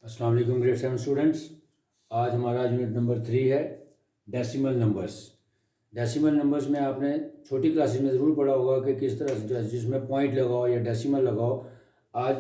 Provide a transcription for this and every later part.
अस्सलाम वालेकुम grade 7 students. आज हमारा यूनिट नंबर 3 है डेसिमल नंबर्स। डेसिमल नंबर्स में आपने छोटी क्लासेस में ज़रूर पढ़ा होगा कि किस तरह से जिसमें पॉइंट लगाओ या डेसिमल लगाओ। आज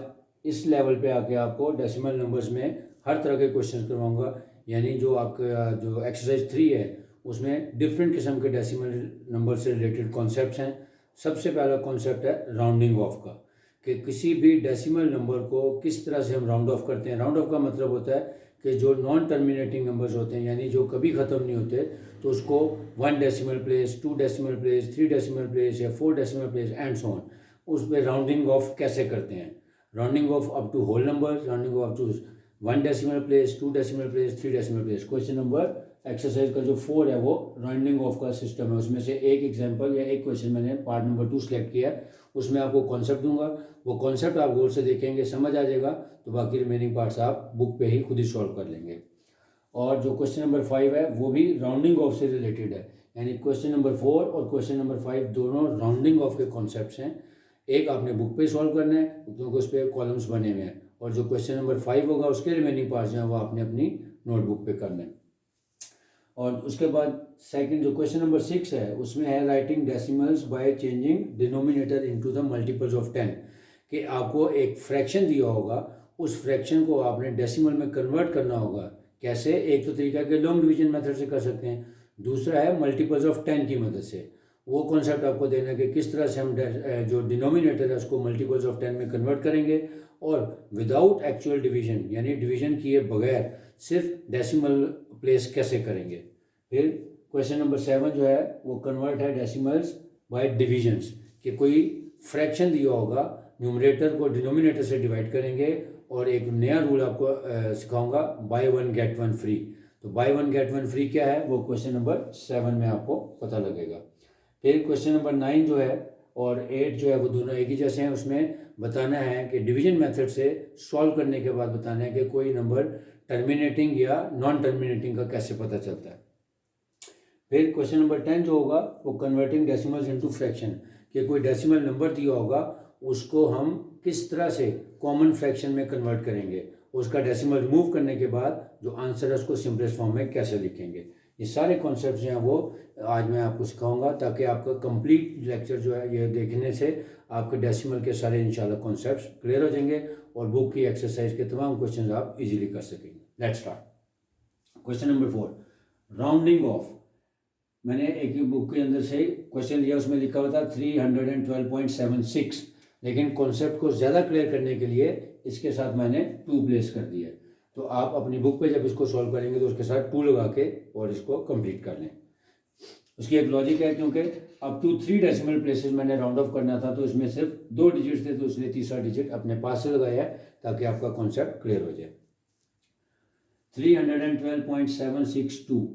इस लेवल पे आके आपको डेसिमल नंबर्स में हर तरह के क्वेश्चन करवाऊंगा। यानी जो आपका जो एक्सरसाइज 3 है उसमें डिफरेंट किस्म के डेसिमल नंबर से रिलेटेड कॉन्सेप्ट्स हैं। सबसे पहला कॉन्सेप्ट है राउंडिंग ऑफ का, कि किसी भी डेसिमल नंबर को किस तरह से हम राउंड ऑफ करते हैं। राउंड ऑफ का मतलब होता है कि जो नॉन टर्मिनेटिंग नंबर्स होते हैं यानी जो कभी ख़त्म नहीं होते तो उसको 1 decimal place, 2 decimal place, 3 decimal place या 4 decimal place and so on, उस पर राउंडिंग ऑफ कैसे करते हैं। Rounding off up to whole number, rounding off to 1 decimal place, 2 decimal place, 3 decimal place. Question number exercise का जो 4 है वो राउंडिंग ऑफ का सिस्टम है। उसमें से एक एग्जांपल या एक क्वेश्चन मैंने पार्ट नंबर 2 सेलेक्ट किया है, उसमें आपको कॉन्सेप्ट दूंगा। वो कॉन्सेप्ट आप गौर से देखेंगे, समझ आ जाएगा, तो बाकी रिमेनिंग पार्ट्स आप बुक पे ही खुद ही सॉल्व कर लेंगे। और जो क्वेश्चन नंबर 5 है वो भी राउंडिंग ऑफ से रिलेटेड है। यानी क्वेश्चन नंबर 4 और क्वेश्चन नंबर 5 दोनों राउंडिंग ऑफ के कॉन्सेप्ट्स हैं। एक आपने बुक पे सॉल्व करना है क्योंकि उस पर कॉलम्स बने हुए हैं, और जो क्वेश्चन नंबर 5 होगा उसके रिमेनिंग पार्ट्स हैं वो आपने अपनी नोटबुक पे करना है। और उसके बाद सेकंड जो क्वेश्चन नंबर 6 है उसमें है writing decimals by changing denominator into the multiples of 10, कि आपको एक फ्रैक्शन दिया होगा, उस फ्रैक्शन को आपने डेसिमल में कन्वर्ट करना होगा। कैसे? एक तो तरीका के लॉन्ग डिवीजन मेथड से कर सकते हैं, दूसरा है मल्टीपल्स ऑफ 10 की मदद से। वो कॉन्सेप्ट आपको देना है कि किस तरह से हम जो डिनोमिनेटर है उसको मल्टीपल्स ऑफ 10 में कन्वर्ट करेंगे, और विदाउट एक्चुअल डिवीजन यानी डिवीजन किए बगैर सिर्फ डेसिमल प्लेस कैसे करेंगे। फिर क्वेश्चन नंबर 7 जो है वो कन्वर्ट है डेसिमल्स बाय डिविजन्स, कि कोई फ्रैक्शन दिया होगा, न्यूमरेटर को डिनोमिनेटर से डिवाइड करेंगे, और एक नया रूल आपको सिखाऊंगा, बाय 1 गेट 1 फ्री। तो बाय 1 गेट 1 फ्री क्या है वो क्वेश्चन नंबर 7 में आपको पता लगेगा। फिर क्वेश्चन नंबर 9 जो है और 8 जो है वो दोनों एक ही जैसे हैं। उसमें बताना है कि डिवीजन मेथड से सॉल्व करने के बाद बताना है कि कोई नंबर टर्मिनेटिंग या नॉन टर्मिनेटिंग का कैसे पता चलता है। फिर क्वेश्चन नंबर 10 जो होगा वो कन्वर्टिंग डेसिमल्स इनटू फ्रैक्शन, कि कोई डेसिमल नंबर दिया होगा उसको हम किस तरह से कॉमन फ्रैक्शन में कन्वर्ट करेंगे, उसका डेसिमल रिमूव करने के बाद जो आंसर है उसको सिंपलेस्ट फॉर्म में कैसे लिखेंगे। ये सारे कॉन्सेप्ट्स हैं वो आज मैं आपको सिखाऊंगा, ताकि आपका कंप्लीट लेक्चर जो है ये देखने से आपके डेसिमल के सारे इंशाल्लाह कॉन्सेप्ट्स क्लियर हो जाएंगे और बुक की एक्सरसाइज के तमाम क्वेश्चन आप इजीली कर सकेंगे। Let's start. Question number 4 rounding off. मैंने एक ही बुक के अंदर से क्वेश्चन लिया, उसमें लिखा हुआ था 312.76, लेकिन कॉन्सेप्ट को ज़्यादा क्लियर करने के लिए इसके साथ मैंने 2 प्लेस कर दिया। तो आप अपनी बुक पे जब इसको सॉल्व करेंगे तो उसके साथ 2 लगा के और इसको कंप्लीट कर लें। उसकी एक लॉजिक है, क्योंकि अप टू 3 डेसिमल प्लेसेस मैंने राउंड ऑफ करना था, तो इसमें सिर्फ 2 डिजिट थे, तो उसने तीसरा डिजिट अपने पास से लगाया है ताकि आपका कॉन्सेप्ट क्लियर हो जाए। 312.762।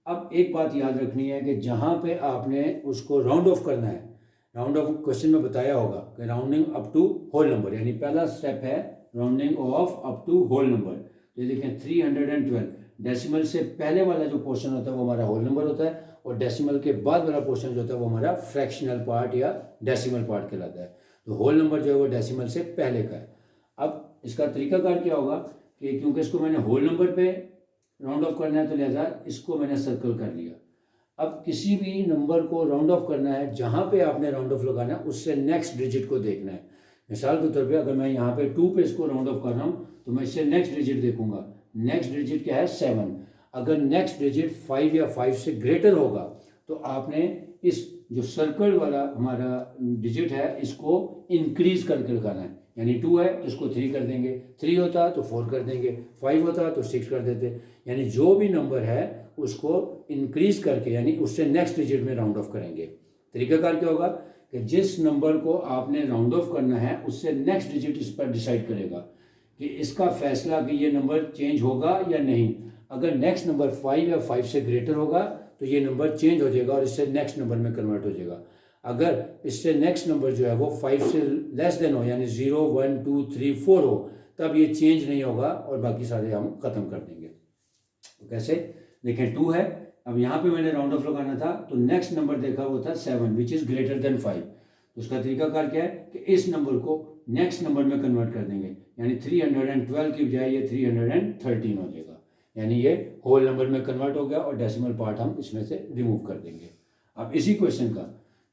अब एक बात याद रखनी है कि जहाँ पे आपने उसको राउंड ऑफ करना है, राउंड ऑफ क्वेश्चन में बताया होगा कि rounding up to whole number, यानी पहला स्टेप है rounding off up to whole number. ये देखें 312 डेसिमल से पहले वाला जो पोर्शन होता है वो हमारा होल नंबर होता है, और डेसिमल के बाद वाला पोर्शन जो होता है वो हमारा फ्रैक्शनल पार्ट या डेसिमल पार्ट कहलाता है। तो होल नंबर जो है वो डेसिमल से पहले का है। अब इसका तरीकाकार क्या होगा कि क्योंकि इसको मैंने होल नंबर पे राउंड ऑफ करना है तो लिहाजा इसको मैंने सर्कल कर लिया। अब किसी भी नंबर को राउंड ऑफ करना है, जहाँ पे आपने राउंड ऑफ लगाना है उससे नेक्स्ट डिजिट को देखना है। मिसाल के तौर पे अगर मैं यहाँ पे 2 पे इसको राउंड ऑफ कर रहा हूँ तो मैं इससे नेक्स्ट डिजिट देखूंगा। नेक्स्ट डिजिट क्या है? 7। अगर नेक्स्ट डिजिट 5 या 5 से ग्रेटर होगा तो आपने इस जो सर्कल वाला हमारा डिजिट है इसको इंक्रीज करके लगाना है। यानी 2 है तो इसको 3 कर देंगे, 3 होता तो 4 कर देंगे, 5 होता तो 6 कर देते। यानी जो भी नंबर है उसको इंक्रीज करके यानी उससे नेक्स्ट डिजिट में राउंड ऑफ करेंगे। तरीकाकार क्या होगा कि जिस नंबर को आपने राउंड ऑफ करना है उससे नेक्स्ट डिजिट इस पर डिसाइड करेगा कि इसका फैसला कि ये नंबर चेंज होगा या नहीं। अगर नेक्स्ट नंबर 5 या 5 से ग्रेटर होगा तो ये नंबर चेंज हो जाएगा और इससे नेक्स्ट नंबर में कन्वर्ट हो जाएगा। अगर इससे नेक्स्ट नंबर जो है वो 5 से लेस देन हो यानी 0, 1, 2, 3, 4 हो, तब ये चेंज नहीं होगा और बाकी सारे हम खत्म कर देंगे। तो कैसे? देखें 2 है, अब यहाँ पे मैंने राउंड ऑफ लगाना था तो नेक्स्ट नंबर देखा वो था 7 विच इज़ ग्रेटर देन 5। तो उसका तरीकाकार क्या है कि इस नंबर को नेक्स्ट नंबर में कन्वर्ट कर देंगे, यानी 312 की बजाय ये 313 हो जाएगा, यानी ये होल नंबर में कन्वर्ट हो गया और डेसिमल पार्ट हम इसमें से रिमूव कर देंगे। अब इसी क्वेश्चन का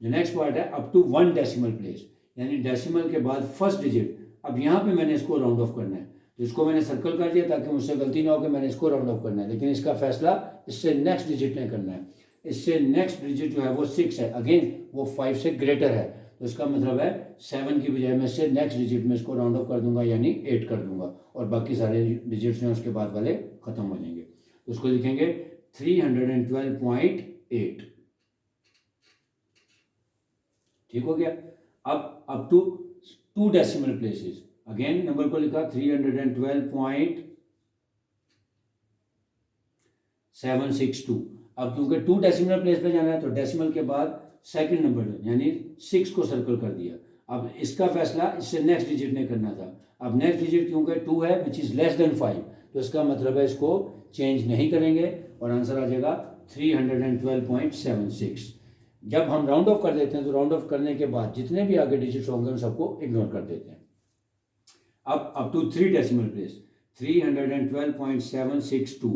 जो नेक्स्ट पार्ट है अप टू 1 डेसिमल प्लेस, यानी डेसिमल के बाद फर्स्ट डिजिट। अब यहाँ पे मैंने इसको राउंड ऑफ करना है, तो इसको मैंने सर्कल कर दिया ताकि मुझसे गलती ना हो कि मैंने इसको राउंड ऑफ करना है, लेकिन इसका फैसला इससे नेक्स्ट डिजिट ने करना है। इससे नेक्स्ट डिजिट जो है वो 6 है, अगेन वो 5 से ग्रेटर है, तो इसका मतलब है 7 की बजाय मैं इससे नेक्स्ट डिजिट में इसको राउंड ऑफ कर दूंगा, यानी 8 कर दूंगा, और बाकी सारे डिजिट्स हैं उसके बाद वाले खत्म हो जाएंगे। तो उसको लिखेंगे 312.8। ठीक हो गया। अब up to 2 decimal places, again number को लिखा 312.762। अब क्योंकि 2 डेसिमल प्लेस पे जाना है तो डेसिमल के बाद सेकंड नंबर यानी 6 को सर्कल कर दिया। अब इसका फैसला इससे नेक्स्ट डिजिट ने करना था। अब नेक्स्ट डिजिट क्योंकि 2 है विच इज़ लेस देन 5, तो इसका मतलब है इसको चेंज नहीं करेंगे और आंसर आ जाएगा 312.76। जब हम राउंड ऑफ कर देते हैं तो राउंड ऑफ करने के बाद जितने भी आगे डिजिट्स होंगे उन सबको इग्नोर कर देते हैं। अब अप टू 3 डेसिमल प्लेस 312.762।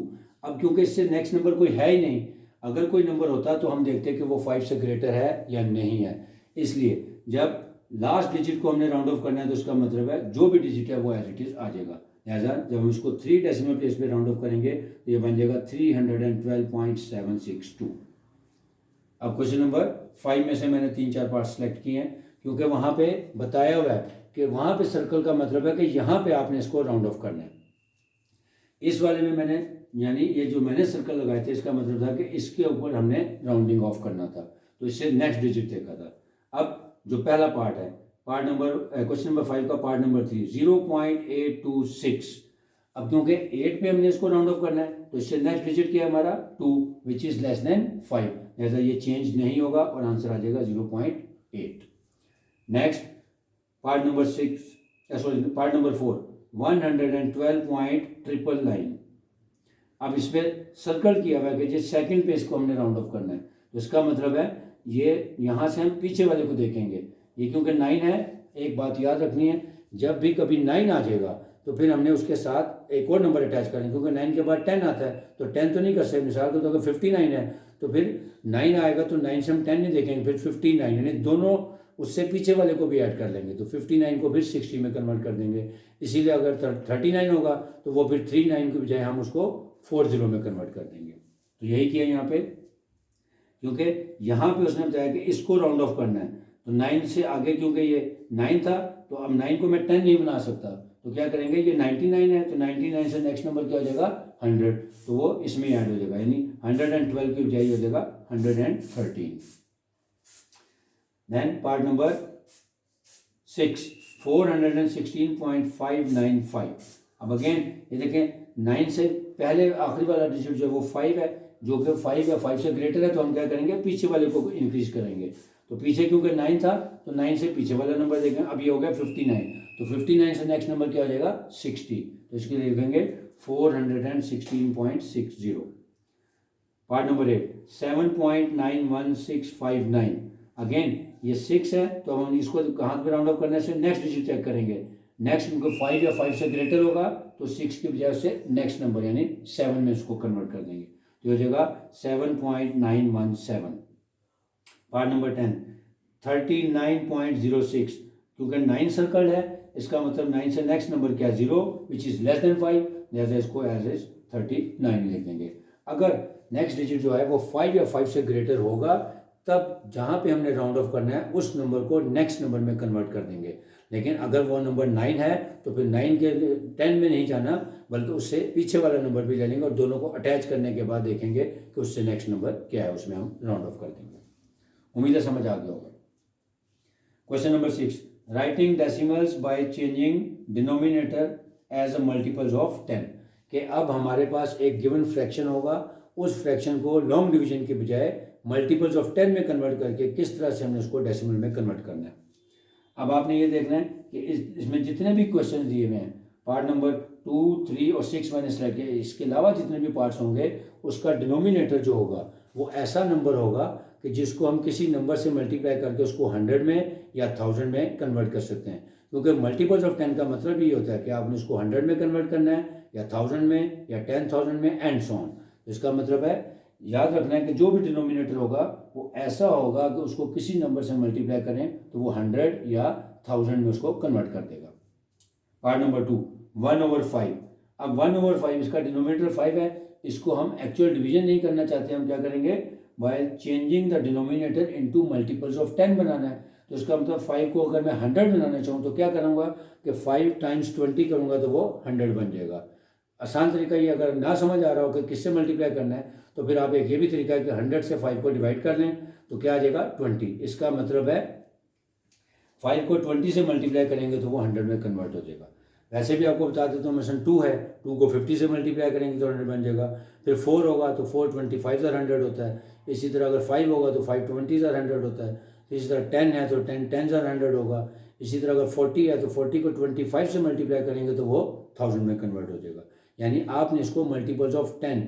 अब क्योंकि इससे नेक्स्ट नंबर कोई है ही नहीं, अगर कोई नंबर होता तो हम देखते कि वो 5 से ग्रेटर है या नहीं है, इसलिए जब लास्ट डिजिट को हमने राउंड ऑफ करना है तो उसका मतलब है जो भी डिजिट है वो एज इट इज आ जाएगा। लिहाजा जब हम इसको 3 डेसिमल प्लेस पे राउंड ऑफ करेंगे तो ये बन जाएगा 312.762। अब क्वेश्चन नंबर 5 में से मैंने 3-4 पार्ट सेलेक्ट किए हैं क्योंकि वहाँ पे बताया हुआ है कि वहाँ पे सर्कल का मतलब है कि यहाँ पे आपने इसको राउंड ऑफ करना है। इस वाले में मैंने यानी ये जो मैंने सर्कल लगाए थे इसका मतलब था कि इसके ऊपर हमने राउंडिंग ऑफ करना था, तो इससे नेक्स्ट डिजिट देखा था। अब जो पहला पार्ट है पार्ट नंबर क्वेश्चन नंबर 5 का पार्ट नंबर 3 0.826। अब क्योंकि 8 पे हमने इसको राउंड ऑफ करना है तो इससे नेक्स्ट डिजिट क्या है हमारा 2 विच इज लेस देन 5, लिहाजा ये चेंज नहीं होगा और आंसर आ जाएगा 0.8। Next part number 4 112.999। अब इस पर सर्कल किया हुआ है कि जिस सेकंड पेज को हमने राउंड ऑफ करना है, तो इसका मतलब है ये यहाँ से हम पीछे वाले को देखेंगे। ये क्योंकि 9 है, एक बात याद रखनी है, जब भी कभी 9 आ जाएगा तो फिर हमने उसके साथ एक और नंबर अटैच करेंगे, क्योंकि 9 के बाद 10 आता है तो 10 तो नहीं कर सकते। मिसाल के तौर पर 59 है तो फिर 9 आएगा तो 9 से हम 10 नहीं देखेंगे, फिर 59 यानी दोनों उससे पीछे वाले को भी ऐड कर लेंगे, तो 59 को फिर 60 में कन्वर्ट कर देंगे। इसीलिए अगर 39 होगा तो वो फिर 39 की बजाय हम उसको 40 में कन्वर्ट कर देंगे। तो यही किया यहाँ पे, क्योंकि यहाँ पे उसने बताया कि इसको राउंड ऑफ करना है, तो 9 से आगे क्योंकि ये 9 था तो अब 9 को मैं 10 नहीं बना सकता, तो क्या करेंगे ये 99 है तो 99 से नेक्स्ट नंबर क्या हो जाएगा 100, तो वो इसमें ऐड हो जाएगा, यानी 112 की बजाय हो जाएगा 113। Then part number 6 416.595। अब अगेन ये देखें 9 से पहले आखिरी वाला डिजिट जो है वो 5 है, जो कि 5 या 5 से ग्रेटर है, तो हम क्या करेंगे पीछे वाले को इंक्रीज करेंगे। तो पीछे क्योंकि 9 था तो 9 से पीछे वाला नंबर देखें, अब ये हो गया 59, तो 59 से नेक्स्ट नंबर क्या हो जाएगा 60, तो इसके लिए लिखेंगे 416.60। Part number 8 7.91659। अगेन ये 6 है तो हम इसको कहाँ पे राउंड ऑफ करने से नेक्स्ट डिजिट चेक करेंगे। नेक्स्ट उनको 5 या 5 से ग्रेटर होगा तो 6 की बजाय से नेक्स्ट नंबर यानी 7 में इसको कन्वर्ट कर देंगे, तो हो जाएगा 7.917। Part number 10 39.06। क्योंकि 9 सर्कल है इसका मतलब 9 से नेक्स्ट नंबर क्या है 0 विच इज़ लेस देन 5, जैसे इसको एज इज 39 लिख देंगे। अगर नेक्स्ट डिजिट जो है वो 5 या 5 से ग्रेटर होगा तब जहाँ पे हमने राउंड ऑफ करना है उस नंबर को नेक्स्ट नंबर में कन्वर्ट कर देंगे। लेकिन अगर वो नंबर 9 है तो फिर 9 के 10 में नहीं जाना बल्कि उससे पीछे वाला नंबर भी ले लेंगे और दोनों को अटैच करने के बाद देखेंगे कि उससे नेक्स्ट नंबर क्या है, उसमें हम राउंड ऑफ कर देंगे। उम्मीद है समझ आ गया होगा। Question number 6 writing decimals by changing denominator as a multiples of 10। कि अब हमारे पास एक गिवन फ्रैक्शन होगा, उस फ्रैक्शन को लॉन्ग डिवीजन के बजाय मल्टीपल्स ऑफ 10 में कन्वर्ट करके किस तरह से हमने उसको डेसिमल में कन्वर्ट करना है। अब आपने ये देखना है कि इसमें जितने भी क्वेश्चन दिए हुए हैं पार्ट नंबर 2, 3 और 6 मैंने सेलेक्ट किया, इसके अलावा जितने भी पार्ट्स होंगे उसका डिनोमिनेटर जो होगा वो ऐसा नंबर होगा कि जिसको हम किसी नंबर से मल्टीप्लाई करके उसको 100 में या 1000 में कन्वर्ट कर सकते हैं, क्योंकि मल्टीपल्स ऑफ 10 का मतलब ये होता है कि आपने उसको 100 में कन्वर्ट करना है या 1000 में या 10,000 में एंड सो ऑन। इसका मतलब है याद रखना है कि जो भी डिनोमिनेटर होगा वो ऐसा होगा कि उसको किसी नंबर से मल्टीप्लाई करें तो वो 100 या 1000 में उसको कन्वर्ट कर देगा। Part number 2, 1/5। अब 1/5 इसका डिनोमिनेटर 5 है, इसको हम एक्चुअल डिवीजन नहीं करना चाहते, हम क्या करेंगे, by changing the denominator into multiples of 10 बनाना है। तो इसका मतलब 5 को अगर मैं 100 बनाना चाहूँ तो क्या करूँगा कि 5 × 20 करूँगा तो वो 100 बन जाएगा। आसान तरीका ये, अगर ना समझ आ रहा हो कि किससे मल्टीप्लाई करना है तो फिर आप एक ये भी तरीका है कि 100 से 5 को डिवाइड कर लें तो क्या आ जाएगा 20। इसका मतलब है 5 को 20 से मल्टीप्लाई करेंगे तो वो 100 में कन्वर्ट हो जाएगा। वैसे भी आपको बता देता हूँ, मसलन 2 है, 2 को 50 से मल्टीप्लाई करेंगे तो 100 बन जाएगा। फिर 4 होगा तो 4 25 100 होता है। इसी तरह अगर 5 होगा तो 5 20 100 होता है। इसी तरह 10 है तो 10 10 100 होगा। इसी तरह अगर 40 है तो 40 को 25 से मल्टीप्लाई करेंगे तो वो 1000 में कन्वर्ट हो जाएगा। यानी आपने इसको मल्टीपल्स ऑफ 10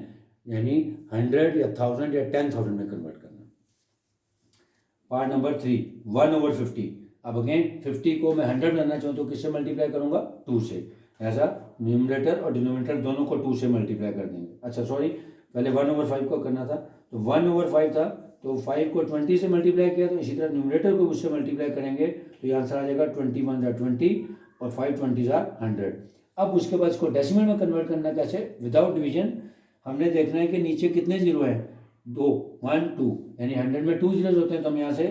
यानी 100 या 1000 या 10,000 में कन्वर्ट करना। Part number 3, 1/50। अब अगेन 50 को मैं 100 बनाना चाहूँ तो किससे मल्टीप्लाई करूँगा, 2 से। ऐसा न्यूमरेटर और डिनोमिनेटर दोनों को 2 से मल्टीप्लाई कर देंगे। अच्छा सॉरी, पहले 1/5 को करना था, तो 1/5 था तो 5 को 20 से मल्टीप्लाई किया, तो इसी तरह न्यूमरेटर को उससे मल्टीप्लाई करेंगे तो ये आंसर आ जाएगा 21 × 20 और 5 20 100। अब उसके बाद इसको डेसिमल में कन्वर्ट करना कैसे, विदाउट डिवीजन। हमने देखना है कि नीचे कितने जीरो हैं, 2 1 2, यानी 100 में 2 जीरोज होते हैं, तो हम यहाँ से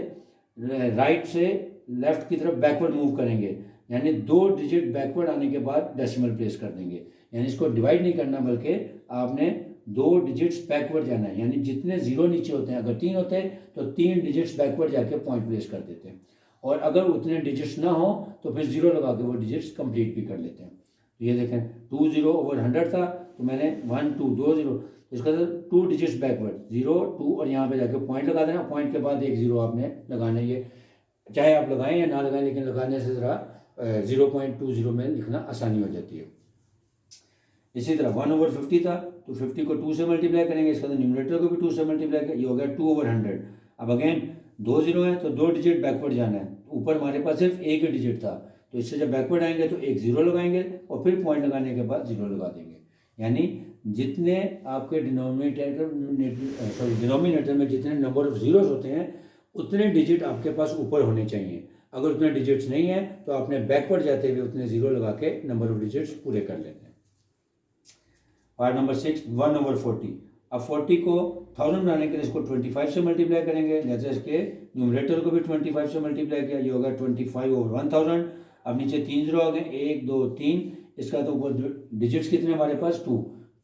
राइट से लेफ्ट की तरफ बैकवर्ड मूव करेंगे, यानी 2 डिजिट बैकवर्ड आने के बाद डेसिमल प्लेस कर देंगे। यानी इसको डिवाइड नहीं करना बल्कि आपने 2 डिजिट्स बैकवर्ड जाना है, यानी जितने जीरो नीचे होते हैं, अगर 3 होते हैं तो 3 डिजिट्स बैकवर्ड जाके पॉइंट प्लेस कर देते हैं, और अगर उतने डिजिट्स ना हो तो फिर जीरो लगा के वो डिजिट्स कंप्लीट भी कर लेते हैं। तो ये देखें 2/100 था तो मैंने 1 2 2 0, इसका 2 डिजिट्स बैकवर्ड 0 2 और यहाँ पे जाके पॉइंट लगा देना। पॉइंट के बाद एक जीरो आपने लगाना है, ये चाहे आप लगाएं या ना लगाएं, लेकिन लगाने से ज़रा 0.20 में लिखना आसानी हो जाती है। इसी तरह 1/50 था तो 50 को 2 से मल्टीप्लाई करेंगे, इसका न्यूमरेटर को भी 2 से मल्टीप्लाई करें, ये हो गया 2/100। अब अगेन 2 जीरो है तो 2 डिजिट बैकवर्ड जाना है, ऊपर हमारे पास सिर्फ एक ही डिजिट था, तो इससे जब बैकवर्ड आएंगे तो एक जीरो लगाएंगे और फिर पॉइंट लगाने के बाद जीरो लगा देंगे। यानी जितने आपके डिनोमिनेटर में जितने नंबर ऑफ जीरोस होते हैं उतने डिजिट आपके पास ऊपर होने चाहिए। अगर उतने डिजिट्स नहीं है तो आपने बैकवर्ड जाते हुए उतने जीरो लगा के नंबर ऑफ डिजिट्स पूरे कर लेते हैं। Part number 6, 1/40। अब 40 को 1000 बनाने के लिए इसको 25 से मल्टीप्लाई करेंगे, जैसे इसके न्यूमरेटर को भी 25 से मल्टीप्लाई किया, ये होगा 25/1000। अब नीचे 3 जीरो आ गए, 1 2 3, इसका तो ऊपर डिजिट्स कितने हमारे पास 2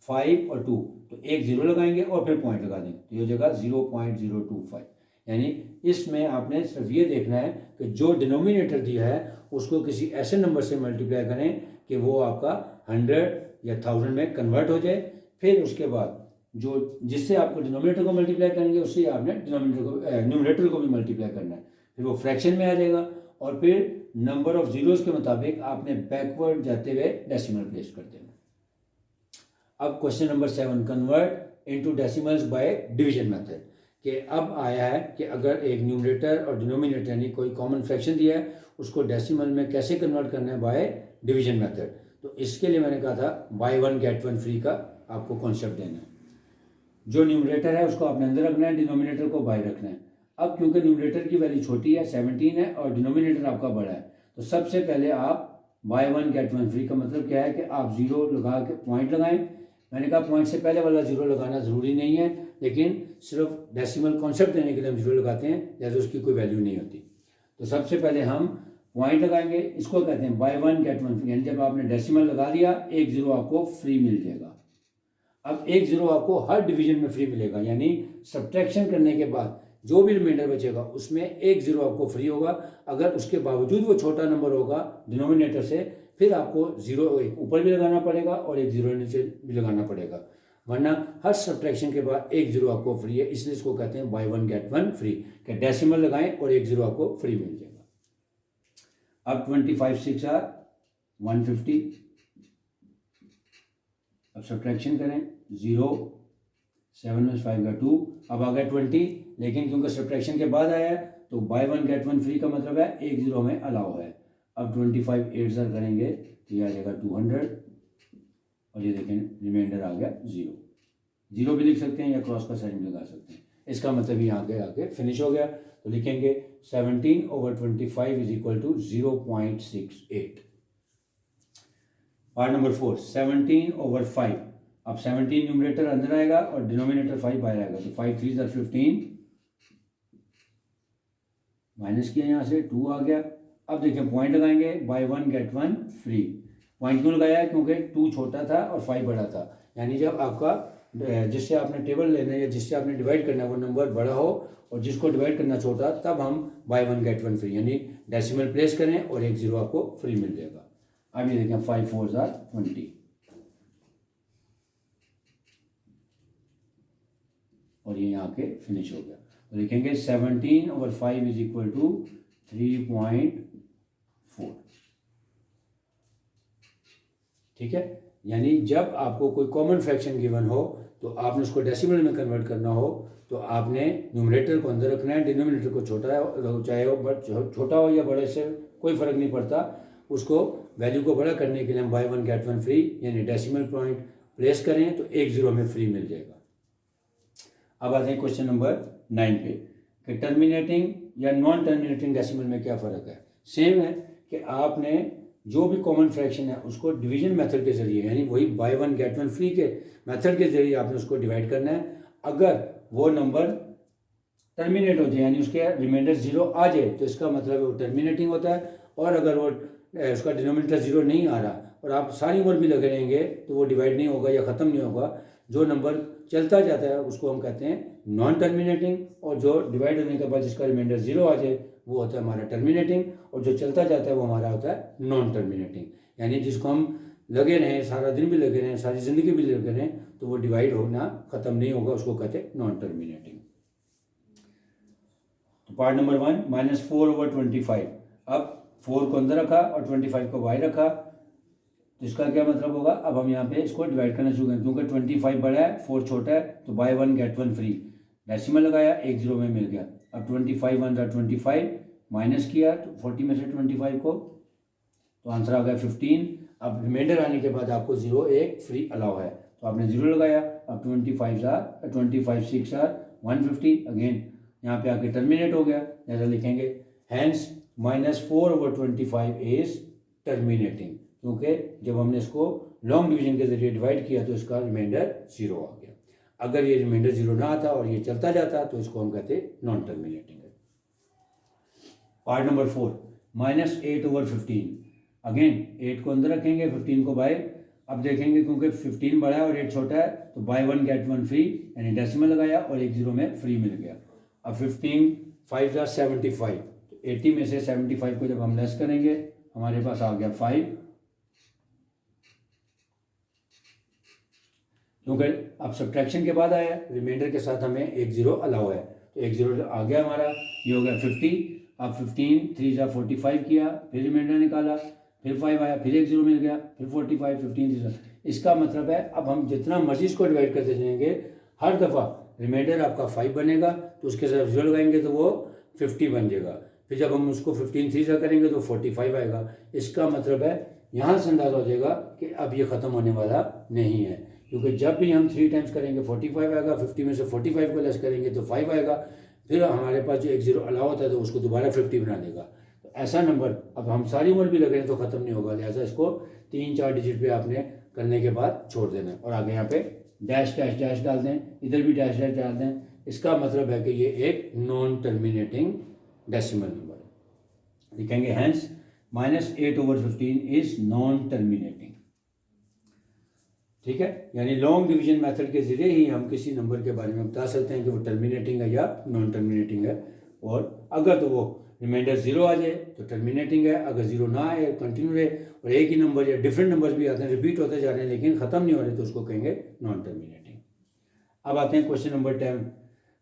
5 और 2, तो एक जीरो लगाएंगे और फिर पॉइंट लगा देंगे, तो ये हो जाएगा 0.025। यानी इसमें आपने सिर्फ ये देखना है कि जो डिनोमिनेटर दिया है उसको किसी ऐसे नंबर से मल्टीप्लाई करें कि वो आपका 100 या 1000 में कन्वर्ट हो जाए। फिर उसके बाद जो जिससे आपको डिनोमिनेटर को मल्टीप्लाई करेंगे उससे आपने न्यूमरेटर को भी मल्टीप्लाई करना है, फिर वो फ्रैक्शन में आ जाएगा, और फिर नंबर ऑफ जीरोस के मुताबिक आपने बैकवर्ड जाते हुए डेसिमल प्लेस कर देना। अब question number 7, convert into decimals by division method, कि अब आया है कि अगर एक न्यूमरेटर और डिनोमिनेटर यानी कोई कॉमन फ्रैक्शन दिया है उसको डेसिमल में कैसे कन्वर्ट करना है बाय डिवीजन मेथड। तो इसके लिए मैंने कहा था बाय 1 गेट 1 फ्री का आपको कॉन्सेप्ट देना है। जो न्यूमरेटर है उसको आपने अंदर रखना है, डिनोमिनेटर को बाहर रखना है। अब क्योंकि न्यूमरेटर की वैल्यू छोटी है 17 है और डिनोमिनेटर आपका बड़ा है, तो सबसे पहले आप बाय 1 गेट 1 फ्री का मतलब क्या है कि आप जीरो लगा के पॉइंट लगाएं। मैंने कहा पॉइंट से पहले वाला जीरो लगाना ज़रूरी नहीं है, लेकिन सिर्फ डेसिमल कॉन्सेप्ट देने के लिए हम जीरो लगाते हैं, जैसे उसकी कोई वैल्यू नहीं होती। तो सबसे पहले हम पॉइंट लगाएंगे, इसको कहते हैं बाय 1 गेट 1 फ्री, यानी जब आपने डेसिमल लगा दिया एक जीरो आपको फ्री मिल जाएगा। अब एक जीरो आपको हर डिवीजन में फ्री मिलेगा, यानी सब्ट्रैक्शन करने के बाद जो भी रिमाइंडर बचेगा उसमें एक जीरो आपको फ्री होगा। अगर उसके बावजूद वो छोटा नंबर होगा डिनोमिनेटर से, फिर आपको जीरो एक ऊपर भी लगाना पड़ेगा और एक जीरो नीचे भी लगाना पड़ेगा, वरना हर सब्ट्रैक्शन के बाद एक जीरो आपको फ्री है। इसलिए इसको कहते हैं बाय 1 गेट 1 फ्री, कि डेसिमल लगाएं और एक जीरो आपको फ्री मिल जाएगा। अब 25 6 150, अब सब्ट्रैक्शन करें 0 7 में 5 का 2, अब आ गया 20, लेकिन क्योंकि सब्ट्रैक्शन के बाद आया है तो बाय 1 गेट 1 फ्री का मतलब है एक जीरो में अलाउ है। अब 25 8 सर करेंगे तो ये आ जाएगा 200 और ये देखें रिमाइंडर आ गया 0। 0 भी लिख सकते हैं या क्रॉस का साइन भी लगा सकते हैं। इसका मतलब ये आगे आगे फिनिश हो गया। तो लिखेंगे 17/25 is equal to 0.68। Part number 4, 17/5। अब 17 न्यूमरेटर अंदर आएगा और डिनोमिनेटर 5 बाहर आएगा, तो 5 3 = 15, माइनस किया यहाँ से 2 आ गया। अब देखिए पॉइंट लगाएंगे, बाय 1 गेट 1 फ्री। पॉइंट क्यों लगाया है? क्योंकि 2 छोटा था और 5 बड़ा था, यानी जब आपका जिससे आपने टेबल लेना है या जिससे आपने डिवाइड करना है वो नंबर बड़ा हो और जिसको डिवाइड करना छोटा, तब हम बाय 1 गेट 1 फ्री यानी डेसिमल प्लेस करें और एक जीरो आपको फ्री मिल जाएगा। अब ये देखें 5 4 = 20 और ये यहाँ के फिनिश हो गया। तो लिखेंगे 17/5 इज इक्वल टू 3.4। ठीक है, यानी जब आपको कोई कॉमन फ्रैक्शन गिवन हो तो आपने उसको डेसिमल में कन्वर्ट करना हो तो आपने न्यूमरेटर को अंदर रखना है, डिनोमिनेटर को छोटा है, चाहे वो छोटा हो या बड़े से कोई फ़र्क नहीं पड़ता। उसको वैल्यू को बड़ा करने के लिए हम बाय 1 गेट 1 फ्री यानी डेसिमल पॉइंट प्लेस करें तो एक जीरो में फ्री मिल जाएगा। अब आते हैं क्वेश्चन नंबर 9 पे कि टर्मिनेटिंग या नॉन टर्मिनेटिंग डेसिमल में क्या फ़र्क है। सेम है कि आपने जो भी कॉमन फ्रैक्शन है उसको डिवीजन मेथड के जरिए यानी वही बाय 1 गेट 1 फ्री के मेथड के जरिए आपने उसको डिवाइड करना है। अगर वो नंबर टर्मिनेट हो जाए यानी उसके रिमाइंडर 0 आ जाए तो इसका मतलब वो टर्मिनेटिंग होता है, और अगर वो उसका डिनोमिनेटर 0 नहीं आ रहा और आप सारी उम्र भी लगे रहेंगे तो वो डिवाइड नहीं होगा या ख़त्म नहीं होगा। जो नंबर चलता जाता है उसको हम कहते हैं नॉन टर्मिनेटिंग, और जो डिवाइड होने के बाद जिसका रिमाइंडर 0 आ जाए वो होता है हमारा टर्मिनेटिंग, और जो चलता जाता है वो हमारा होता है नॉन टर्मिनेटिंग। यानी जिसको हम लगे रहें, सारा दिन भी लगे रहें, सारी ज़िंदगी भी लगे रहें तो वो डिवाइड होना ख़त्म नहीं होगा, उसको कहते हैं नॉन टर्मिनेटिंग। तो पार्ट नंबर 1 -4/25। अब 4 को अंदर रखा और 25 को बाहर रखा, तो इसका क्या मतलब होगा? अब हम यहाँ पे इसको डिवाइड करना शुरू करें, क्योंकि 25 बड़ा है 4 छोटा है, तो बाय 1 गेट 1 फ्री डेसिमल लगाया, एक जीरो में मिल गया। अब 25 1 = 25, माइनस किया तो 40 में से 25 को, तो आंसर आ गया 15। अब रिमाइंडर आने के बाद आपको 0 1 फ्री अलाउ है, तो आपने 0 लगाया। अब 25 6 = 150, अगेन यहाँ पे आके टर्मिनेट हो गया, जैसा लिखेंगे हैंस -4/25 इज टर्मिनेटिंग, क्योंकि जब हमने इसको लॉन्ग डिवीजन के जरिए डिवाइड किया तो इसका रिमाइंडर 0 आ गया। अगर ये रिमाइंडर 0 ना आता और ये चलता जाता तो इसको हम कहते नॉन टर्मिनेटिंग है। Part number 4 -8/15। अगेन 8 को अंदर रखेंगे, 15 को बाहर। अब देखेंगे क्योंकि 15 बड़ा है और 8 छोटा है, तो बाय 1 गेट 1 फ्री यानी डेसिमल लगाया और एक जीरो में फ्री मिल गया। अब 15 5 = 75, तो 80 में से 75 को जब हम लेस करेंगे हमारे पास आ गया 5, क्योंकि अब सब्ट्रैक्शन के बाद आया, रिमाइंडर के साथ हमें एक जीरो अलाउ है, तो एक जीरो आ गया हमारा, ये हो गया 50। अब 15 3 = 45 किया, फिर रिमाइंडर निकाला, फिर 5 आया, फिर एक जीरो मिल गया, फिर 45 15 3। इसका मतलब है अब हम जितना मर्जी इसको डिवाइड करते जाएंगे हर दफ़ा रिमाइंडर आपका 5 बनेगा, तो उसके साथ जीरो लगाएंगे तो वो 50 बन जाएगा। फिर जब हम उसको 15 3 से करेंगे तो 45 आएगा। इसका मतलब है यहाँ से अंदाज़ा हो जाएगा कि अब ये ख़त्म होने वाला नहीं है, क्योंकि जब भी हम 3 टाइम्स करेंगे 45 आएगा, 50 में से 45 को लेस करेंगे तो 5 आएगा, फिर हमारे पास जो एक जीरो अलाउ होता है तो उसको दोबारा 50 बना देगा। तो ऐसा नंबर अब हम सारी उम्र भी लगे तो ख़त्म नहीं होगा, लिहाजा इसको 3-4 डिजिट पे आपने करने के बाद छोड़ देना है और आगे यहाँ पे डैश डैश डैश डाल दें, इधर भी डैश डैश डाल दें। इसका मतलब है कि ये एक नॉन टर्मिनेटिंग डेसिमल नंबर है। लिखेंगे हैंस -8/15 इज नॉन टर्मिनेटिंग। ठीक है, यानी लॉन्ग डिवीजन मेथड के जरिए ही हम किसी नंबर के बारे में बता सकते हैं कि वो टर्मिनेटिंग है या नॉन टर्मिनेटिंग है, और अगर तो वो रिमाइंडर 0 आ जाए तो टर्मिनेटिंग है, अगर 0 ना आए कंटिन्यू रहे और एक ही नंबर या डिफरेंट नंबर्स भी आते हैं रिपीट होते जा रहे हैं लेकिन ख़त्म नहीं हो रहे तो उसको कहेंगे नॉन टर्मिनेटिंग। अब आते हैं क्वेश्चन नंबर 10।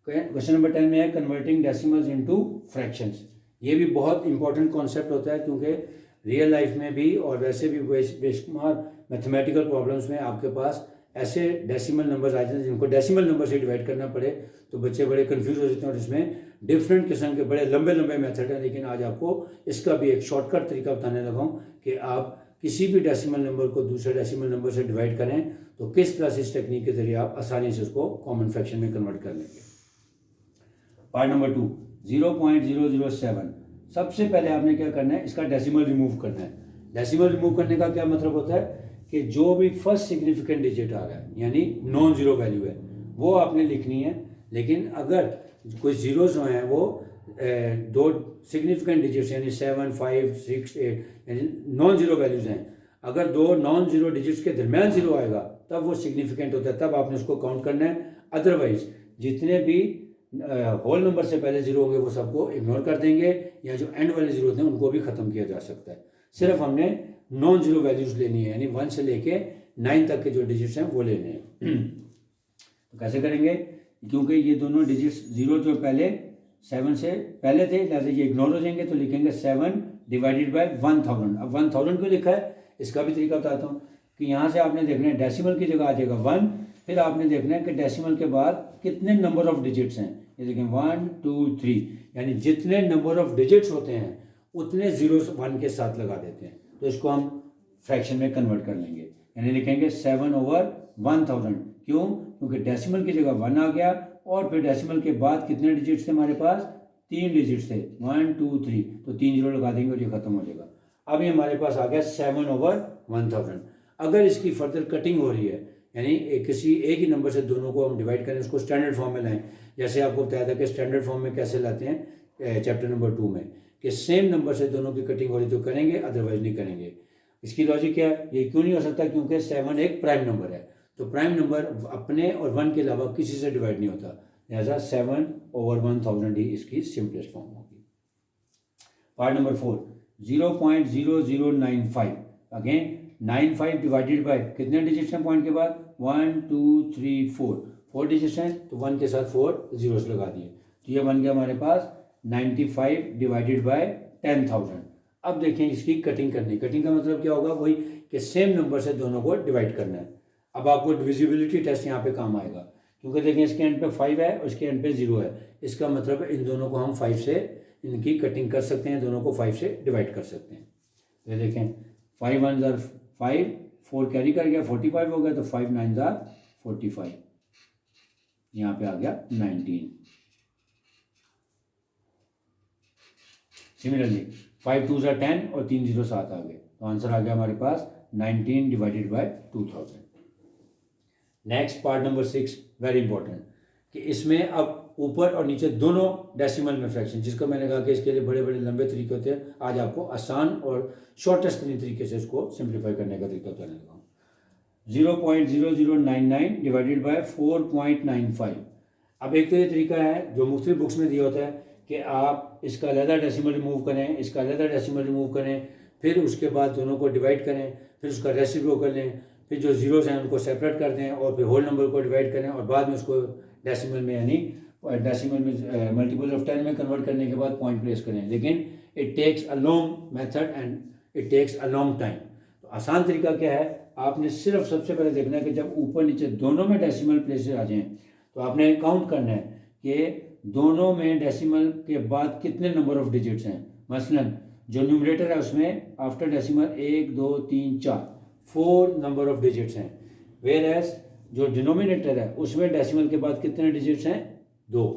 क्वेश्चन नंबर 10 में है कन्वर्टिंग डेसिमल्स इनटू फ्रैक्शंस। ये भी बहुत इंपॉर्टेंट कॉन्सेप्ट होता है, क्योंकि रियल लाइफ में भी और वैसे भी बेशुमार मैथमेटिकल प्रॉब्लम्स में आपके पास ऐसे डेसिमल नंबर्स आ जाते हैं जिनको डेसिमल नंबर से डिवाइड करना पड़े तो बच्चे बड़े कंफ्यूज हो जाते हैं और इसमें डिफरेंट किस्म के बड़े लंबे लंबे मेथड हैं। लेकिन आज आपको इसका भी एक शॉर्टकट तरीका बताने लगा हूँ कि आप किसी भी डेसिमल नंबर को दूसरे डेसिमल नंबर से डिवाइड करें तो किस तरह से इस टेक्निक के जरिए आप आसानी से उसको कॉमन फ्रैक्शन में कन्वर्ट कर लेंगे। Part number 2, 0.007। सबसे पहले आपने क्या करना है, इसका डेसिमल रिमूव करना है। डेसिमल रिमूव करने का क्या मतलब होता है कि जो भी फर्स्ट सिग्निफिकेंट डिजिट आ रहा है यानी नॉन जीरो वैल्यू है वो आपने लिखनी है। लेकिन अगर कोई जीरोस हैं वो दो सिग्निफिकेंट डिजिट्स यानी 7, 5, 6, 8 यानी नॉन जीरो वैल्यूज़ हैं, अगर दो नॉन जीरो डिजिट्स के दरमियान जीरो आएगा तब वो सिग्निफिकेंट होता है, तब आपने उसको काउंट करना है। अदरवाइज जितने भी होल नंबर से पहले जीरो होंगे वो सबको इग्नोर कर देंगे, या जो एंड वाले जीरो होते हैं उनको भी ख़त्म किया जा सकता है। सिर्फ हमने नॉन जीरो वैल्यूज़ लेनी है यानी 1 से लेके 9 तक के जो डिजिट्स हैं वो लेने हैं। तो कैसे करेंगे, क्योंकि ये दोनों डिजिट्स जीरो जो पहले 7 से पहले थे लिहाजा ये इग्नोर हो जाएंगे, तो लिखेंगे 7 डिवाइडेड बाय 1000। अब 1000 क्यों लिखा है इसका भी तरीका बताता हूँ कि यहाँ से आपने देखना है डेसिमल की जगह आ जाएगा 1, फिर आपने देखना है कि डेसिमल के बाद कितने नंबर ऑफ डिजिट्स हैं। ये देखें 1, 2, 3 यानी जितने नंबर ऑफ डिजिट्स होते हैं उतने जीरो 1 के साथ लगा देते हैं, तो इसको हम फ्रैक्शन में कन्वर्ट कर लेंगे यानी लिखेंगे 7/1000। क्यों, क्योंकि डेसिमल की जगह 1 आ गया और फिर डेसिमल के बाद कितने डिजिट्स थे हमारे पास, 3 डिजिट्स थे 1, 2, 3, तो 3 जीरो लगा देंगे और ये खत्म हो जाएगा। अब ये हमारे पास आ गया 7/1000। अगर इसकी फर्दर कटिंग हो रही है यानी किसी एक ही नंबर से दोनों को हम डिवाइड करें, उसको स्टैंडर्ड फॉर्म में लाएं, जैसे आपको बताया था कि स्टैंडर्ड फॉर्म में कैसे लाते हैं चैप्टर नंबर 2 में, कि सेम नंबर से दोनों की कटिंग हो रही तो करेंगे अदरवाइज नहीं करेंगे। इसकी लॉजिक क्या है, ये क्यों नहीं हो सकता, क्योंकि 7 एक प्राइम नंबर है, तो प्राइम नंबर अपने और 1 के अलावा किसी से डिवाइड नहीं होता, लिहाजा 7/1000 ही इसकी सिंपलेस्ट फॉर्म होगी। Part number 4, 0.0095। Again 95 divided by कितने डिजिट्स हैं पॉइंट के बाद, 1, 2, 3, 4 डिजिट्स हैं, तो 1 के साथ 4 जीरोस लगा दिए, तो ये बन गया हमारे पास 95 डिवाइडेड बाय 10,000। अब देखें इसकी कटिंग करनी, कटिंग का मतलब क्या होगा, वही कि सेम नंबर से दोनों को डिवाइड करना है। अब आपको डिविजिबिलिटी टेस्ट यहाँ पे काम आएगा, क्योंकि देखें इसके एंड पे 5 है और इसके एंड पे 0 है, इसका मतलब इन दोनों को हम 5 से इनकी कटिंग कर सकते हैं, दोनों को 5 से डिवाइड कर सकते हैं। ये देखें 5 1 ज़ा 5, 4 कैरी कर गया 45 हो गया, तो 5 9 ज़ा 45, यहाँ पे आ गया 19। सिमिलरली 5 2 ज़ा 10 और 3 0 7 आ गए, तो आंसर आ गया हमारे पास 19 divided by 2000। Next part number 6 very important, कि इसमें अब ऊपर और नीचे दोनों डेसिमल में फ्रैक्शन, जिसको मैंने कहा कि इसके लिए बड़े बड़े लंबे तरीके होते हैं, आज आपको आसान और शॉर्टेस्ट तरीके से इसको सिंप्लीफाई करने का तरीका बताने लगा हूँ। 0.0099 डिवाइडेड बाय 4.95। अब एक तो ये तरीका है जो मुख्तलिफ बुक्स में दिया होता है कि आप इसका अलहदा डेसिमल रिमूव करें, इसका अलहदा डेसिमल रिमूव करें, फिर उसके बाद दोनों को डिवाइड करें, फिर उसका रेसिप्रो कर लें, फिर जो जीरोस हैं उनको सेपरेट कर दें और फिर होल नंबर को डिवाइड करें और बाद में उसको डेसिमल में यानी डेसिमल में मल्टीपल ऑफ 10 में कन्वर्ट करने के बाद पॉइंट प्लेस करें। लेकिन it takes a long method and it takes a long time. तो आसान तरीका क्या है, आपने सिर्फ सबसे पहले देखना है कि जब ऊपर नीचे दोनों में डेसिमल प्लेसेस आ जाएं तो आपने काउंट करना है कि दोनों में डेसिमल के बाद कितने नंबर ऑफ डिजिट्स हैं। मसलन जो न्यूमरेटर है उसमें after decimal 1 2 3 4 number of digits हैं, वेयर एज जो डिनोमिनेटर है उसमें डेसिमल के बाद कितने डिजिट्स हैं, 2।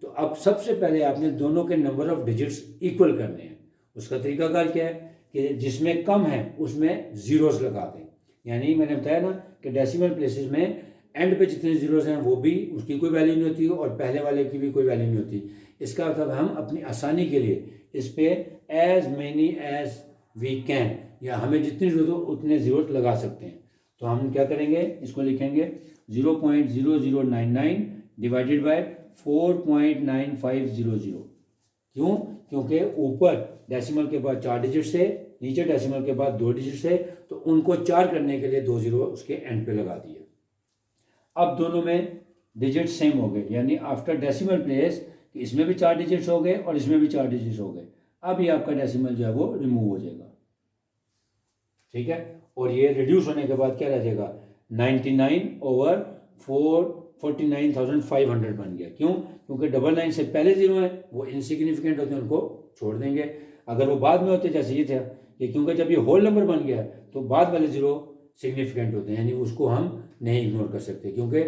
तो अब सबसे पहले आपने दोनों के नंबर ऑफ डिजिट्स इक्वल करने हैं। उसका तरीकाकार क्या है कि जिसमें कम है उसमें जीरोस लगा दें, यानी मैंने बताया ना कि डेसिमल प्लेसेस में एंड पे जितने जीरोस हैं वो भी उसकी कोई वैल्यू नहीं होती और पहले वाले की भी कोई वैल्यू नहीं होती। इसका मतलब हम अपनी आसानी के लिए इस पर as many as we can, या हमें जितनी ज़रूरत हो उतने जीरोस लगा सकते हैं। तो हम क्या करेंगे, इसको लिखेंगे 0.0099 डिवाइडेड बाय 4.9500। क्यों, क्योंकि ऊपर डेसिमल के बाद 4 डिजिट्स थे, नीचे डेसिमल के बाद 2 डिजिट्स थे, तो उनको 4 करने के लिए 2 जीरो उसके एंड पे लगा दिए। अब दोनों में डिजिट सेम हो गए, यानी आफ्टर डेसिमल प्लेस इसमें भी 4 डिजिट्स हो गए और इसमें भी 4 डिजिट्स हो गए। अब ये आपका डेसिमल जो है वो रिमूव हो जाएगा, ठीक है। और ये रिड्यूस होने के बाद क्या रह जाएगा, 99/49,500 बन गया। क्यों? क्योंकि 99 से पहले जीरो है, वो इनसिग्निफिकेंट होते हैं, उनको छोड़ देंगे। अगर वो बाद में होते, जैसे ये था, ये क्योंकि जब ये होल नंबर बन गया तो बाद वाले जीरो सिग्निफिकेंट होते हैं, यानी उसको हम नहीं इग्नोर कर सकते। क्योंकि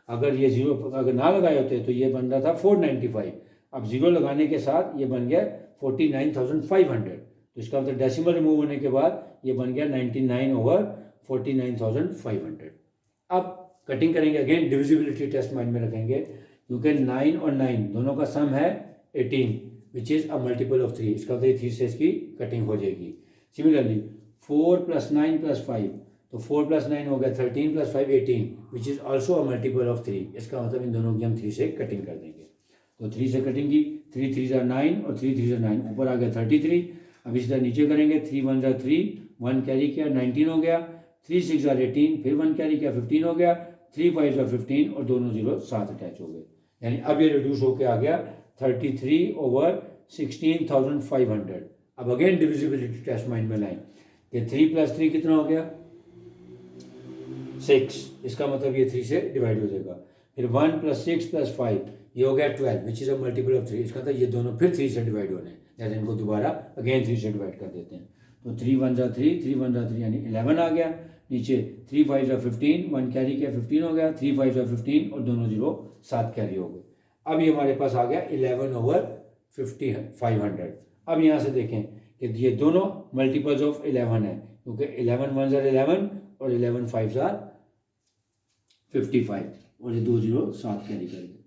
अगर ये जीरो अगर ना लगाए होते तो ये बन रहा था 495, अब जीरो लगाने के साथ ये बन गया 49,500, तो इसका मतलब डेसिमल रिमूव होने के बाद ये बन गया 99/49,500। अब कटिंग करेंगे, अगेन डिविजिबिलिटी टेस्ट माइंड में रखेंगे, क्योंकि 9 और 9 दोनों का सम है 18 which is a multiple of 3, इसका मतलब 3 से इसकी कटिंग हो जाएगी। सिमिलरली 4 + 9 + 5, तो 4 + 9 हो गया 13 + 5 18 which is also a multiple of 3, इसका मतलब इन दोनों की हम 3 से कटिंग कर देंगे। तो 3 से कटिंग की, 3 3 = 9 और 3 3 = 9, ऊपर आ गया 33। अब इसी तरह नीचे करेंगे, 3 1 = 3, 1 कैरी किया 19 हो गया, 3 6 = 18, फिर 1 कैरी किया 15 हो गया, 3 5 = 15 और दोनों जीरो साथ अटैच हो गए, यानी अब ये रिड्यूस होकर आ गया 33/16,500। अब अगेन डिविजिबिलिटी टेस्ट माइंड में लाएं कि 3 + 3 कितना हो गया 6, इसका मतलब ये 3 से डिवाइड हो जाएगा। फिर 1 + 6 + 5 ये हो गया 12 which is a multiple of 3, इसका मतलब ये दोनों फिर 3 से डिवाइड होने हैं, जैसे इनको दोबारा अगेन 3 से डिवाइड कर देते हैं। तो 3 1 = 3, 3 1 = 3 यानी 11 आ गया। नीचे 3 5 = 15, 1 कैरी किया 15 हो गया, 3 5 = 15 और दोनों जीरो 7 कैरी हो गए। अब ये हमारे पास आ गया 11/500। अब यहाँ से देखें कि ये दोनों मल्टीपल्स ऑफ 11 है, क्योंकि 11 1 = 11 और 11 5 = 55 और ये दो जीरो 7 कैरी कर गए,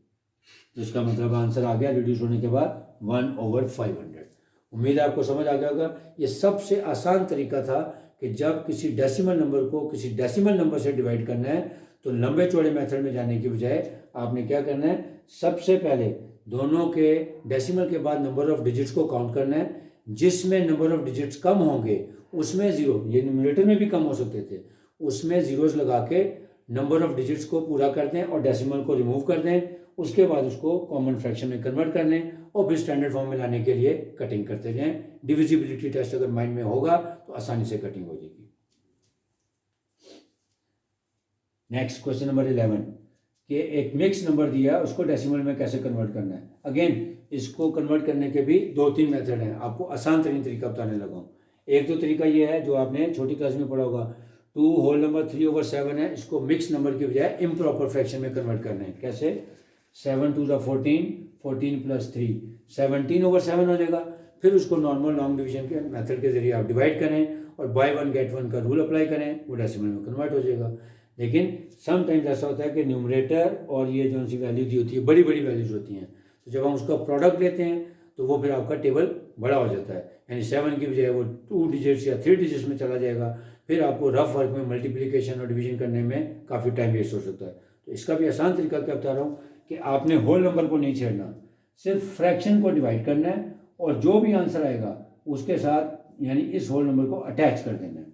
तो इसका मतलब आंसर आ गया रिड्यूस होने के बाद 1/500। उम्मीद है आपको समझ आ गया होगा। ये सबसे आसान तरीका था कि जब किसी डेसिमल नंबर को किसी डेसिमल नंबर से डिवाइड करना है तो लंबे चौड़े मेथड में जाने की बजाय आपने क्या करना है, सबसे पहले दोनों के डेसिमल के बाद नंबर ऑफ डिजिट्स को काउंट करना है, जिसमें नंबर ऑफ डिजिट्स कम होंगे उसमें जीरो, ये न्यूमरेटर में भी कम हो सकते थे, उसमें जीरोस लगा के नंबर ऑफ डिजिट्स को पूरा कर दें और डेसिमल को रिमूव कर दें। उसके बाद उसको कॉमन फ्रैक्शन में कन्वर्ट कर लें और फिर स्टैंडर्ड फॉर्म में लाने के लिए कटिंग करते जाएं। डिविजिबिलिटी टेस्ट अगर माइंड में होगा तो आसानी से कटिंग हो जाएगी। नेक्स्ट क्वेश्चन नंबर 11 कि एक मिक्स नंबर दिया उसको डेसिमल में कैसे कन्वर्ट करना है। अगेन इसको कन्वर्ट करने के भी 2-3 मेथड हैं, आपको आसान तरीन तरीका बताने लगा हूँ। एक तो तरीका ये है जो आपने छोटी क्लास में पढ़ा होगा, 2 होल नंबर 3/7 है, इसको मिक्स नंबर की बजाय इम्प्रॉपर फ्रैक्शन में कन्वर्ट करना है। कैसे? 7 2 = 14, 14 + 3 17/7 हो जाएगा। फिर उसको नॉर्मल लॉन्ग डिवीजन के मेथड के जरिए आप डिवाइड करें और बाय वन गेट वन का रूल अप्लाई करें, वो डेसिमल में कन्वर्ट हो जाएगा। लेकिन समटाइम्स ऐसा होता है कि न्यूमरेटर और ये जो सी वैल्यू दी होती है बड़ी बड़ी वैल्यूज होती हैं, तो जब हम उसका प्रोडक्ट लेते हैं तो वो फिर आपका टेबल बड़ा हो जाता है, यानी 7 की बजाय वो 2 डिजिट्स या 3 डिजिट्स में चला जाएगा। फिर आपको रफ वर्क में मल्टीप्लिकेशन और डिवीजन करने में काफ़ी टाइम वेस्ट हो सकता है। तो इसका भी आसान तरीका क्या बता रहा हूँ कि आपने होल नंबर को नहीं छेड़ना, सिर्फ फ्रैक्शन को डिवाइड करना है और जो भी आंसर आएगा उसके साथ यानी इस होल नंबर को अटैच कर देना है।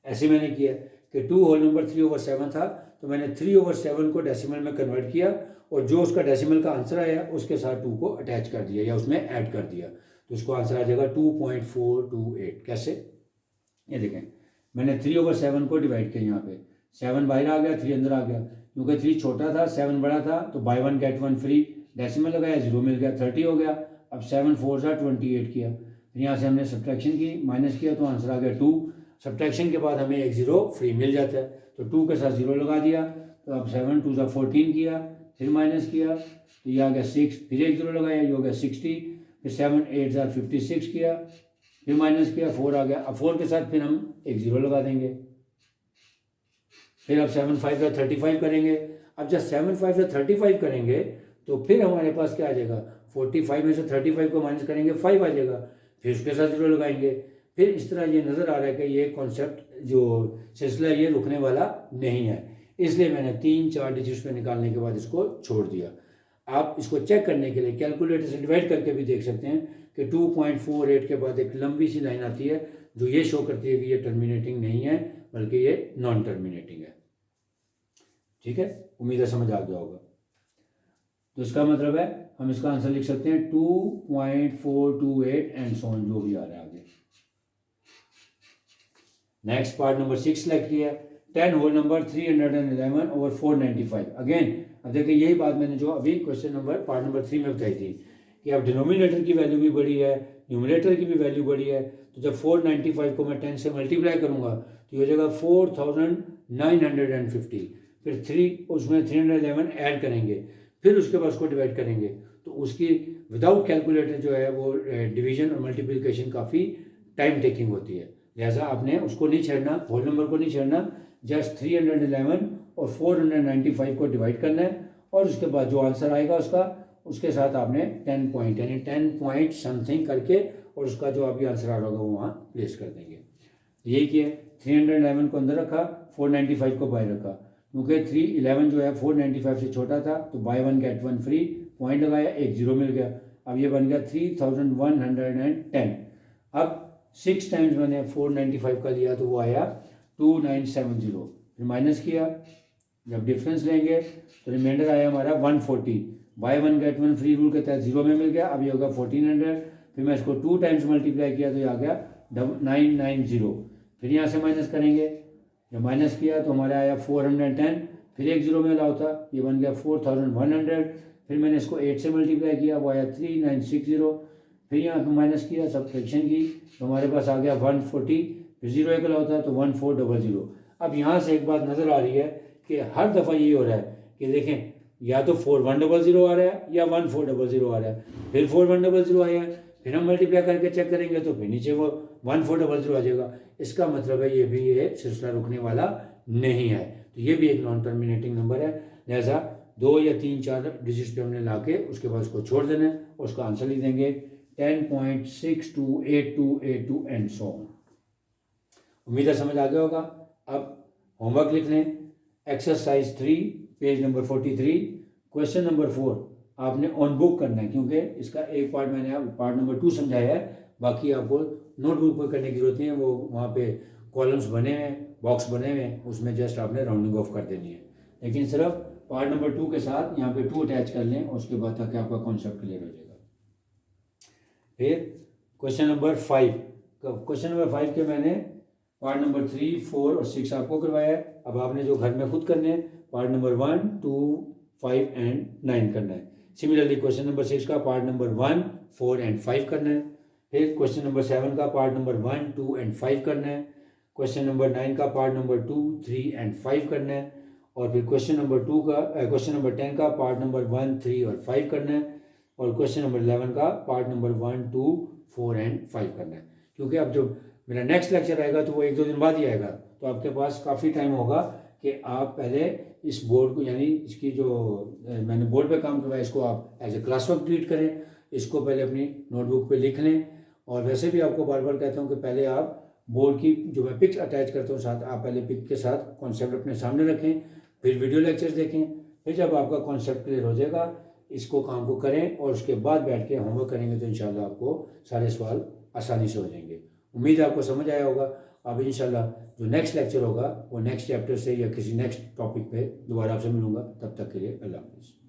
ऐसे मैंने किया कि 2 होल नंबर 3/7 था, तो मैंने 3/7 को डेसिमल में कन्वर्ट किया और जो उसका डेसिमल का आंसर आया उसके साथ 2 को अटैच कर दिया या उसमें ऐड कर दिया, तो उसको आंसर आ जाएगा 2.428। कैसे? ये देखें, मैंने 3/7 को डिवाइड किया, यहाँ पे 7 बाहर आ गया, 3 अंदर आ गया, क्योंकि 3 छोटा था 7 बड़ा था, तो by one get one free, decimal लगाया 0 मिल गया, 30 हो गया। अब 7 4 = 28 किया, फिर यहाँ से हमने सब्ट्रैक्शन की, माइनस किया तो आंसर आ गया 2। सब्ट्रैक्शन के बाद हमें एक 0 फ्री मिल जाता है, तो 2 के साथ 0 लगा दिया, तो अब 7 2 = 14 किया, फिर माइनस किया तो ये आ गया 6, फिर एक 0 लगाया, ये हो गया 60, फिर 7 8 = 56 किया, फिर माइनस किया, 4 आ गया। अब 4 के साथ फिर हम एक 0 लगा देंगे, फिर अब 7 5 = 35 करेंगे। अब जब 7 5 = 35 करेंगे तो फिर हमारे पास क्या आ जाएगा, 45 में से 35 को माइनस करेंगे 5 आ जाएगा, फिर उसके साथ 0 लगाएंगे। फिर इस तरह ये नज़र आ रहा है कि ये कॉन्सेप्ट जो सिलसिला ये रुकने वाला नहीं है, इसलिए मैंने 3-4 डिजिट्स में निकालने के बाद इसको छोड़ दिया। आप इसको चेक करने के लिए कैलकुलेटर से डिवाइड करके भी देख सकते हैं कि 2.48 के बाद एक लंबी सी लाइन आती है जो ये शो करती है कि ये टर्मिनेटिंग नहीं है बल्कि ये नॉन टर्मिनेटिंग है। ठीक है, उम्मीद है समझ आ गया होगा। तो इसका मतलब है हम इसका आंसर लिख सकते हैं 2.428 एंड सो ऑन, जो भी आ रहा है आगे। नेक्स्ट पार्ट नंबर 6 सेलेक्ट किया, 10 होल नंबर 311 ओवर 495। अगेन अब देखिए यही बात मैंने जो अभी क्वेश्चन नंबर पार्ट नंबर 3 में बताई थी कि अब डिनोमिनेटर की वैल्यू भी बड़ी है, न्यूमरेटर की भी वैल्यू बड़ी है, तो जब 495 को मैं 10 से मल्टीप्लाई करूँगा तो ये हो जाएगा 4950। फिर 3 उसमें 311 ऐड करेंगे, फिर उसके बाद उसको डिवाइड करेंगे, तो उसकी विदाउट कैलकुलेटर जो है वो डिवीजन और मल्टीप्लिकेशन काफ़ी टाइम टेकिंग होती है। लिहाजा आपने उसको नहीं छेड़ना, होल नंबर को नहीं छेड़ना, जस्ट 311 और 495 को डिवाइड करना है, और उसके बाद जो आंसर आएगा उसके साथ आपने 10 पॉइंट यानी 10 पॉइंट समथिंग करके और उसका जो अभी आंसर आ रहा होगा वो वहाँ प्लेस कर देंगे। यही किया, 311 को अंदर रखा, 495 को बाहर रखा, क्योंकि 311 जो है 495 से छोटा था, तो बाय 1 गेट 1 फ्री, पॉइंट लगाया, एक जीरो मिल गया। अब ये बन गया 3110। अब 6 टाइम्स मैंने 495 का लिया तो वो आया 2970। फिर माइनस किया, जब डिफरेंस लेंगे तो रिमाइंडर आया हमारा 140। बाय 1 गेट 1 फ्री रूल के तहत जीरो में मिल गया। अब ये होगा 1400। फिर मैं इसको 2 टाइम्स मल्टीप्लाई किया तो ये आ गया 990। फिर यहाँ से माइनस करेंगे, जब माइनस किया तो हमारा आया 410, फिर एक जीरो में अलाउ था, ये बन गया 4100। फिर मैंने इसको 8 से मल्टीप्लाई किया, वो आया 3960। फिर यहाँ पर माइनस किया, सब्ट्रैक्शन की, तो हमारे पास आ गया 140, फिर जीरो एक अलाउ था तो 1400। अब यहाँ से एक बात नज़र आ रही है कि हर दफ़ा ये हो रहा है कि देखें या तो 4100 आ रहा है या 1400 आ रहा है, फिर 4100 आया है, फिर हम मल्टीप्लाई करके चेक करेंगे तो फिर नीचे वो 1400 आ जाएगा। इसका मतलब है ये भी ये सिलसिला रुकने वाला नहीं है, तो ये भी एक नॉन टर्मिनेटिंग नंबर है। लिहाजा 2 या 3 4 डिजिट्स पे हमने ला के उसके बाद उसको छोड़ देना है और उसका आंसर लिख देंगे 10.628282 एंड सो ऑन। उम्मीद है समझ आ गया होगा। अब होमवर्क लिख लें, exercise 3 page number 43, question number 4 आपने ऑन बुक करना है, क्योंकि इसका एक पार्ट मैंने पार्ट नंबर 2 समझाया है, बाकी आपको नोटबुक पर करने की जरूरत नहीं है। वो वहाँ पे कॉलम्स बने हुए हैं, बॉक्स बने हुए हैं, उसमें जस्ट आपने राउंडिंग ऑफ कर देनी है। लेकिन सिर्फ पार्ट नंबर 2 के साथ यहाँ पे 2 अटैच कर लें, उसके बाद तक आपका कॉन्सेप्ट क्लियर हो जाएगा। फिर क्वेश्चन नंबर 5 के मैंने पार्ट नंबर 3, 4 और 6 आपको करवाया है। अब आपने जो घर में खुद करने हैं, पार्ट नंबर 1, 2, 5 एंड 9 करना है। सिमिलरली क्वेश्चन नंबर 6 का पार्ट नंबर 1, 4 एंड 5 करना है। फिर क्वेश्चन नंबर 7 का पार्ट नंबर 1, 2 एंड 5 करना है। क्वेश्चन नंबर 9 का पार्ट नंबर 2, 3 एंड 5 करना है। और फिर क्वेश्चन नंबर 10 का पार्ट नंबर 1, 3 और 5 करना है। और क्वेश्चन नंबर 11 का पार्ट नंबर 1, 2, 4 एंड 5 करना है। क्योंकि अब जो मेरा नेक्स्ट लेक्चर आएगा तो वो 1-2 दिन बाद ही आएगा, तो आपके पास काफ़ी टाइम होगा कि आप पहले इस बोर्ड को, यानी इसकी जो मैंने बोर्ड पे काम करवाया, इसको आप as a class work treat करें, इसको पहले अपनी नोटबुक पे लिख लें। और वैसे भी आपको बार बार कहता हूँ कि पहले आप बोर्ड की जो मैं पिक्स अटैच करता हूँ साथ, आप पहले पिक के साथ कॉन्सेप्ट अपने सामने रखें, फिर वीडियो लेक्चर्स देखें, फिर जब आपका कॉन्सेप्ट क्लियर हो जाएगा इसको काम को करें और उसके बाद बैठ के होमवर्क करेंगे तो इंशाल्लाह आपको सारे सवाल आसानी से हो जाएंगे। उम्मीद है आपको समझ आया होगा। अब इंशाल्लाह जो नेक्स्ट लेक्चर होगा वो नेक्स्ट चैप्टर से या किसी नेक्स्ट टॉपिक पे दोबारा आपसे मिलूंगा। तब तक के लिए अल्लाह हाफ़िज़।